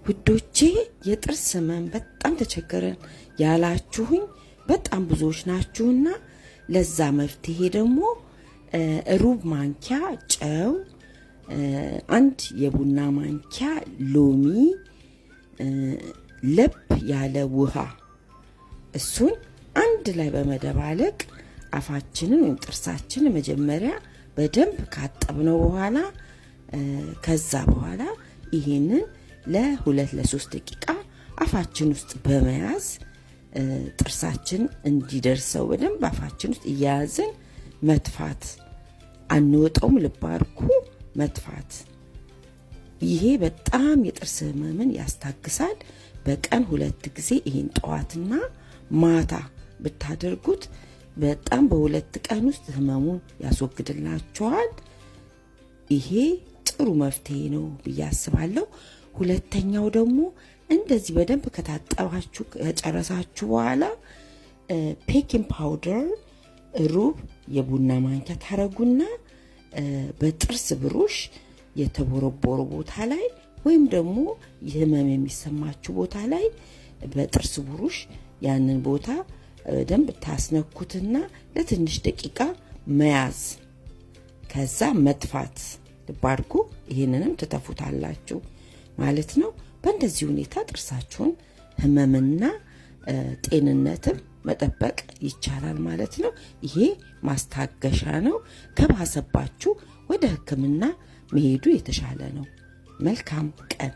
ውዶቼ የጥርስ ህመም በጣም ተቸገረን ያላችሁኝ በጣም ብዙዎች ናችሁና ለዛ መፍትሄ ደግሞ ሩብ ማንኪያ ጨው፣ አንድ የቡና ማንኪያ ሎሚ፣ ለብ ያለ ውሃ እሱን አንድ ላይ በመደባለቅ አፋችንን ወይም ጥርሳችንን መጀመሪያ በደንብ ካጠብነው በኋላ ከዛ በኋላ ይሄንን ለ2-3 ደቂቃ አፋችን ውስጥ በመያዝ ጥርሳችን እንዲደርሰው በደንብ አፋችን ውስጥ እያያዝን መትፋት፣ አንወጣውም፣ ልብ አድርጉ መትፋት። ይሄ በጣም የጥርስ ህመምን ያስታግሳል። በቀን 2 ጊዜ ይሄን ጠዋትና ማታ ብታደርጉት በጣም በ2 ቀን ውስጥ ህመሙን ያስወግድላችኋል። ይሄ ጥሩ መፍትሄ ነው ብዬ አስባለሁ። ሁለተኛው ደግሞ እንደዚህ በደንብ ከታጠባችሁ ከጨረሳችሁ በኋላ ፔኪንግ ፓውደር ሩብ የቡና ማንኪያ ታረጉና በጥርስ ብሩሽ የተቦረቦረ ቦታ ላይ ወይም ደግሞ ህመም የሚሰማችሁ ቦታ ላይ በጥርስ ብሩሽ ያንን ቦታ በደንብ ታስነኩትና ለትንሽ ደቂቃ መያዝ፣ ከዛ መጥፋት። ልብ አድርጉ። ይሄንንም ትተፉታላችሁ ማለት ነው። በእንደዚህ ሁኔታ ጥርሳችሁን ህመምና ጤንነትም መጠበቅ ይቻላል ማለት ነው። ይሄ ማስታገሻ ነው። ከባሰባችሁ ወደ ህክምና መሄዱ የተሻለ ነው። መልካም ቀን።